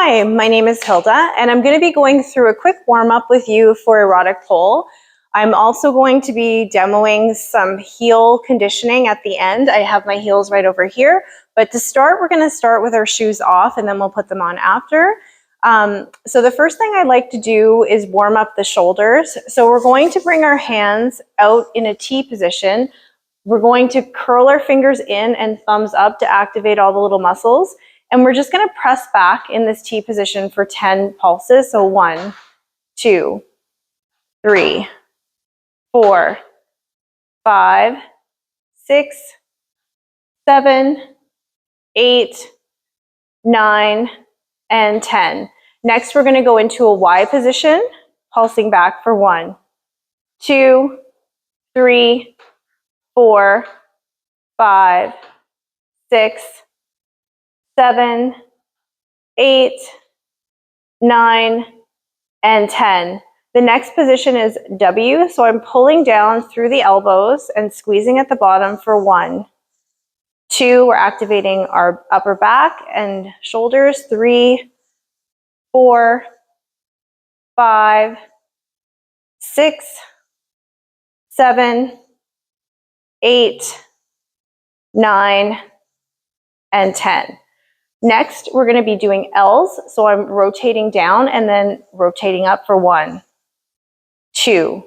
Hi, my name is Hilda, and I'm going to be going through a quick warm-up with you for erotic pole. I'm also going to be demoing some heel conditioning at the end. I have my heels right over here, but to start, we're going to start with our shoes off, and then we'll put them on after. So the first thing I'd like to do is warm up the shoulders. So we're going to bring our hands out in a T position. We're going to curl our fingers in and thumbs up to activate all the little muscles. And we're just going to press back in this T position for 10 pulses. So 1, 2, 3, 4, 5, 6, 7, 8, 9, and 10. Next, we're going to go into a Y position, pulsing back for 1, 2, 3, 4, 5, 6, 7, 8, 9, and 10. The next position is W, so I'm pulling down through the elbows and squeezing at the bottom for 1, 2, we're activating our upper back and shoulders, 3, 4, 5, 6, 7, 8, 9, and 10. Next, we're going to be doing L's, so I'm rotating down and then rotating up for 1, 2,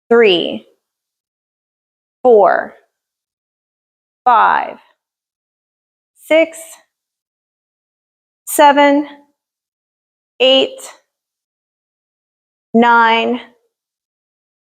3, 4, 5, 6, 7, 8, 9,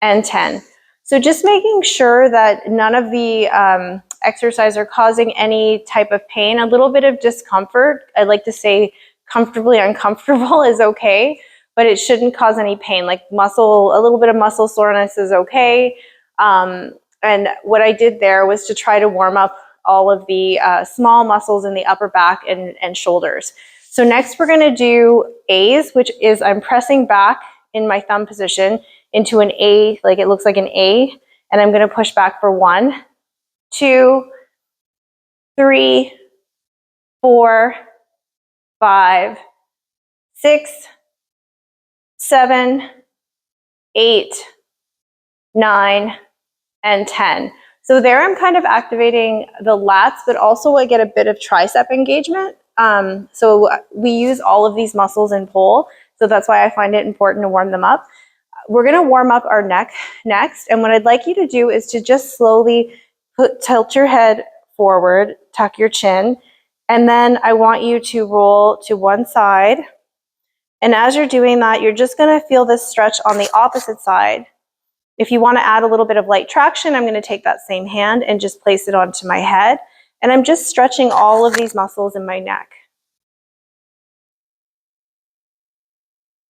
and 10. So just making sure that none of the exercises are causing any type of pain, a little bit of discomfort. I like to say comfortably uncomfortable is okay, but it shouldn't cause any pain. Like a little bit of muscle soreness is okay. And what I did there was to try to warm up all of the small muscles in the upper back and shoulders. So next we're going to do A's, which is I'm pressing back in my thumb position into an A, like it looks like an A, and I'm going to push back for 1, 2, 3, 4, 5, 6, 7, 8, 9, and 10. So there I'm kind of activating the lats, but also I get a bit of tricep engagement. So we use all of these muscles in pole, so that's why I find it important to warm them up. We're going to warm up our neck next, and what I'd like you to do is to just slowly tilt your head forward, tuck your chin, and then I want you to roll to one side. And as you're doing that, you're just going to feel this stretch on the opposite side. If you want to add a little bit of light traction, I'm going to take that same hand and just place it onto my head. And I'm just stretching all of these muscles in my neck.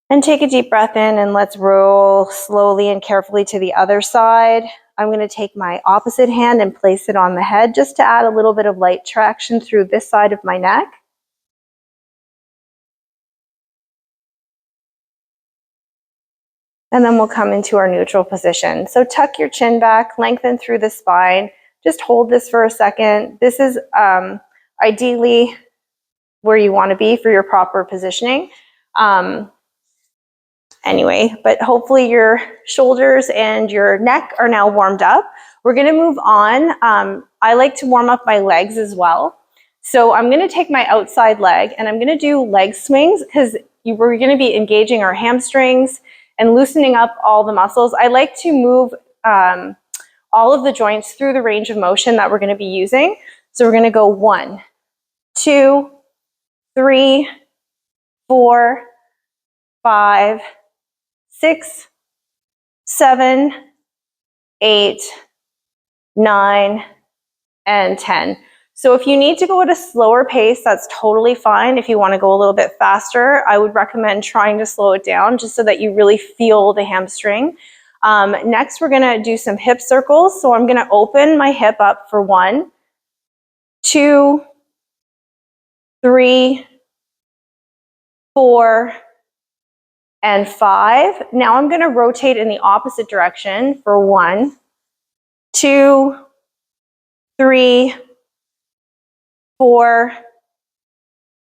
And take a deep breath in and let's roll slowly and carefully to the other side. I'm going to take my opposite hand and place it on the head just to add a little bit of light traction through this side of my neck. And then we'll come into our neutral position. So tuck your chin back, lengthen through the spine. Just hold this for a second. This is ideally where you want to be for your proper positioning. Anyway, but hopefully your shoulders and your neck are now warmed up. We're going to move on. I like to warm up my legs as well. So I'm going to take my outside leg and I'm going to do leg swings because we're going to be engaging our hamstrings and loosening up all the muscles. I like to move all of the joints through the range of motion that we're going to be using. So we're going to go 1, 2, 3, 4, 5, 6, 7, 8, 9, and 10. So if you need to go at a slower pace, that's totally fine. If you want to go a little bit faster, I would recommend trying to slow it down just so that you really feel the hamstring. Next, we're going to do some hip circles. So I'm going to open my hip up for 1, 2, 3, 4, and 5. Now I'm going to rotate in the opposite direction for 1, 2, 3, 4,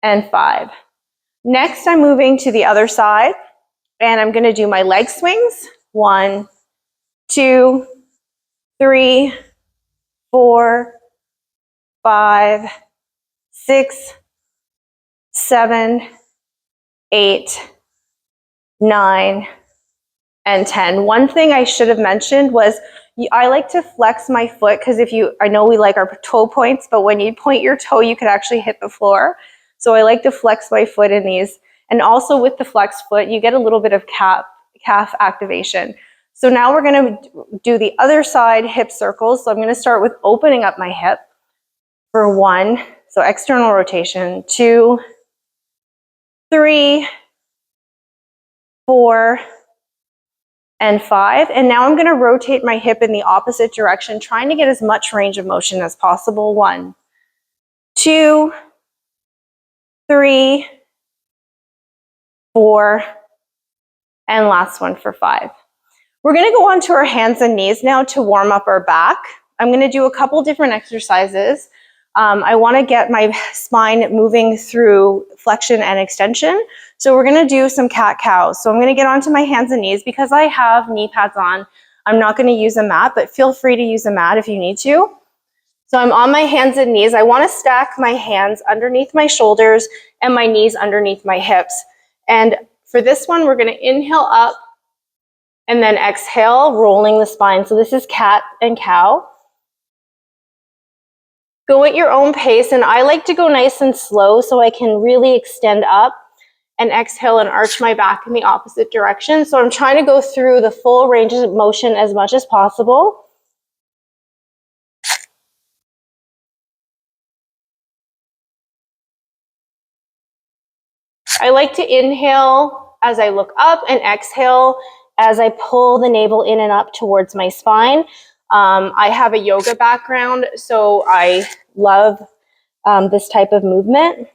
and 5. Next, I'm moving to the other side, and I'm gonna do my leg swings. 1, 2, 3, 4, 5, 6, 7, 8, 9, and 10. One thing I should have mentioned was I like to flex my foot because I know we like our toe points, but when you point your toe, you could actually hit the floor. So I like to flex my foot in these. And also with the flex foot, you get a little bit of calf activation. So now we're gonna do the other side hip circles. So I'm gonna start with opening up my hip for 1, so external rotation, 2, 3, 4, and 5. And now I'm going to rotate my hip in the opposite direction, trying to get as much range of motion as possible. 1, 2, 3, 4, and last one for 5. We're going to go on to our hands and knees now to warm up our back. I'm going to do a couple different exercises. I want to get my spine moving through flexion and extension. So we're going to do some cat-cows. So I'm going to get onto my hands and knees. Because I have knee pads on, I'm not going to use a mat, but feel free to use a mat if you need to. So I'm on my hands and knees. I want to stack my hands underneath my shoulders and my knees underneath my hips. And for this one, we're going to inhale up and then exhale, rolling the spine. So this is cat and cow. Go at your own pace, and I like to go nice and slow so I can really extend up and exhale and arch my back in the opposite direction. So I'm trying to go through the full range of motion as much as possible. I like to inhale as I look up and exhale as I pull the navel in and up towards my spine. I have a yoga background, so I love this type of movement.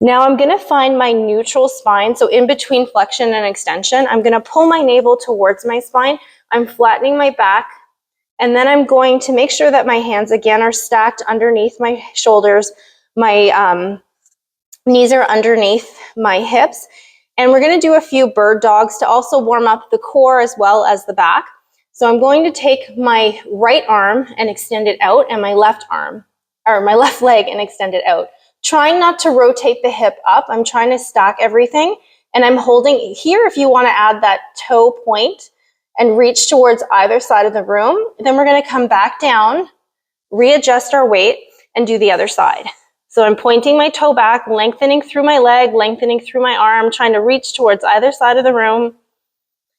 Now I'm going to find my neutral spine, so in between flexion and extension. I'm going to pull my navel towards my spine. I'm flattening my back, and then I'm going to make sure that my hands again are stacked underneath my shoulders. My knees are underneath my hips, and we're going to do a few bird dogs to also warm up the core as well as the back. So I'm going to take my right arm and extend it out, and my left leg and extend it out. Trying not to rotate the hip up. I'm trying to stack everything, and I'm holding here. If you want to add that toe point and reach towards either side of the room, then we're going to come back down, readjust our weight, and do the other side. So I'm pointing my toe back, lengthening through my leg, lengthening through my arm, trying to reach towards either side of the room.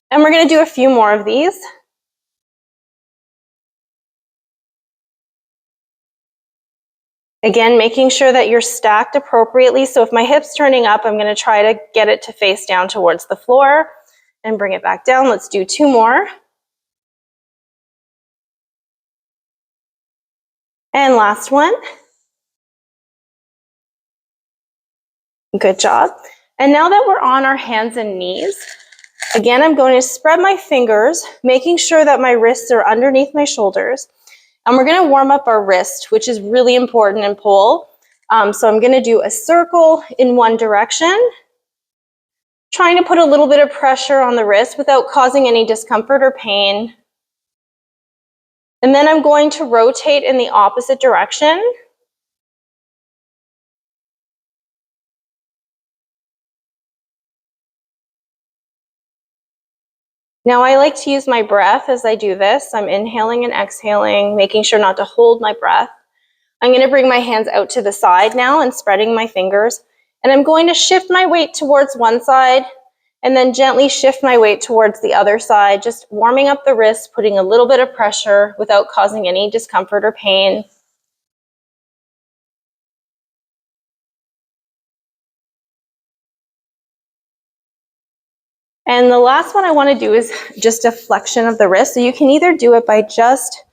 And we're going to do a few more of these. Again, making sure that you're stacked appropriately. So if my hip's turning up, I'm going to try to get it to face down towards the floor and bring it back down. Let's do 2 more. And last one. Good job. And now that we're on our hands and knees, again, I'm going to spread my fingers, making sure that my wrists are underneath my shoulders. And we're going to warm up our wrist, which is really important in pole. So I'm going to do a circle in one direction, trying to put a little bit of pressure on the wrist without causing any discomfort or pain. And then I'm going to rotate in the opposite direction. Now I like to use my breath as I do this. I'm inhaling and exhaling, making sure not to hold my breath. I'm going to bring my hands out to the side now and spreading my fingers. And I'm going to shift my weight towards one side and then gently shift my weight towards the other side, just warming up the wrist, putting a little bit of pressure without causing any discomfort or pain. And the last one I want to do is just a flexion of the wrist. So you can either do it by just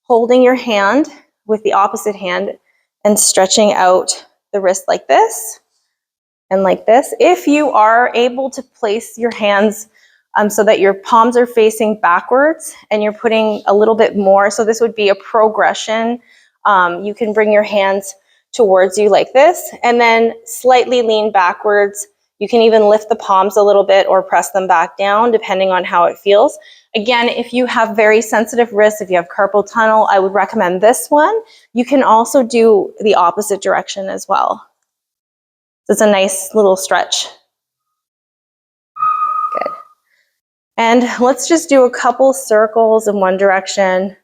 holding your hand with the opposite hand and stretching out the wrist like this and like this. If you are able to place your hands so that your palms are facing backwards and you're putting a little bit more, so this would be a progression. You can bring your hands towards you like this, and then slightly lean backwards. You can even lift the palms a little bit or press them back down depending on how it feels. Again, if you have very sensitive wrists, if you have carpal tunnel, I would recommend this one. You can also do the opposite direction as well. So it's a nice little stretch. Good. And let's just do a couple circles in one direction,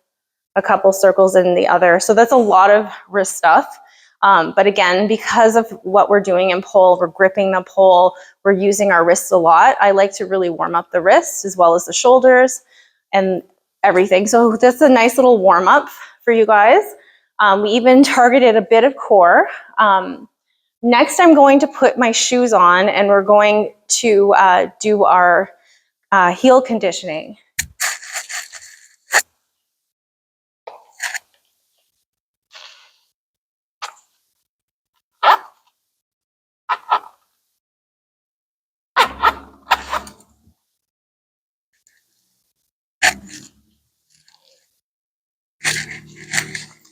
a couple circles in the other. So that's a lot of wrist stuff. But again, because of what we're doing in pole, we're gripping the pole, we're using our wrists a lot. I like to really warm up the wrists as well as the shoulders and everything. So that's a nice little warm up for you guys. We even targeted a bit of core. Next, I'm going to put my shoes on and we're going to do our heel conditioning.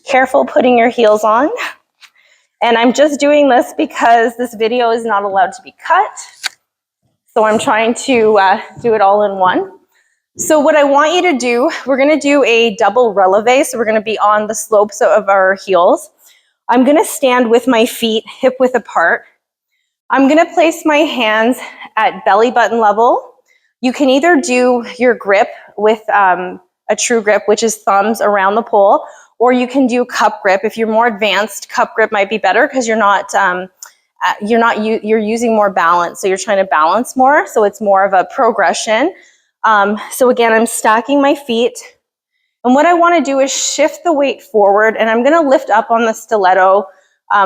Careful putting your heels on. And I'm just doing this because this video is not allowed to be cut. So I'm trying to do it all in one. So what I want you to do, we're gonna do a double releve. So we're gonna be on the slopes of our heels. I'm gonna stand with my feet hip width apart. I'm gonna place my hands at belly button level. You can either do your grip with a true grip, which is thumbs around the pole, or you can do cup grip. If you're more advanced, cup grip might be better because you're using more balance. So you're trying to balance more. So it's more of a progression. So again, I'm stacking my feet. And what I want to do is shift the weight forward, and I'm going to lift up on the stiletto,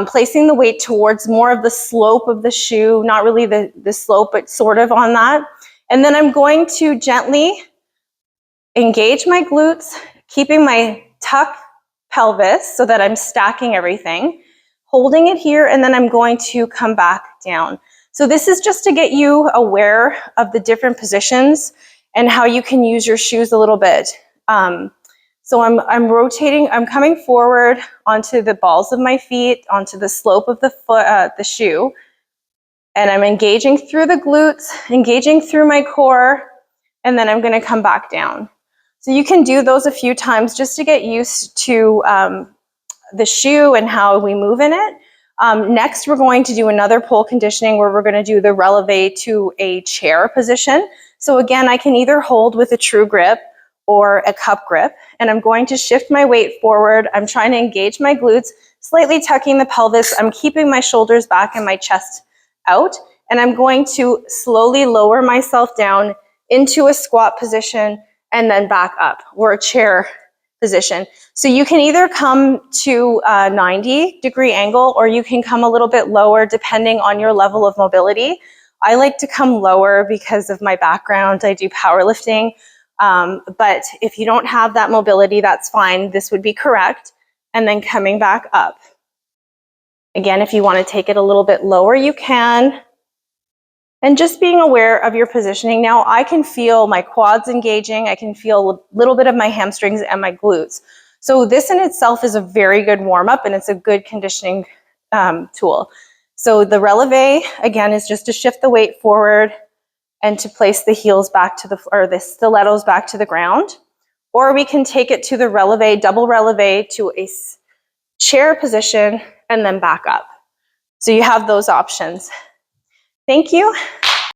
placing the weight towards more of the slope of the shoe, not really the slope, but sort of on that. And then I'm going to gently engage my glutes, keeping my tuck pelvis so that I'm stacking everything, holding it here, and then I'm going to come back down. So this is just to get you aware of the different positions and how you can use your shoes a little bit. So I'm rotating, I'm coming forward onto the balls of my feet, onto the slope of the foot, the shoe, and I'm engaging through the glutes, engaging through my core, and then I'm gonna come back down. So you can do those a few times just to get used to the shoe and how we move in it. Next, we're going to do another pole conditioning where we're gonna do the releve to a chair position. So again, I can either hold with a true grip or a cup grip, and I'm going to shift my weight forward. I'm trying to engage my glutes, slightly tucking the pelvis. I'm keeping my shoulders back and my chest out, and I'm going to slowly lower myself down into a squat position and then back up, or a chair position. So you can either come to a 90-degree angle, or you can come a little bit lower depending on your level of mobility. I like to come lower because of my background. I do powerlifting. But if you don't have that mobility, that's fine. This would be correct. And then coming back up. Again, if you want to take it a little bit lower, you can. And just being aware of your positioning. Now I can feel my quads engaging. I can feel a little bit of my hamstrings and my glutes. So this in itself is a very good warm-up, and it's a good conditioning tool. So the releve, again, is just to shift the weight forward and to place the heels back to the stilettos back to the ground. Or we can take it to the releve, double releve to a chair position and then back up. So you have those options. Thank you.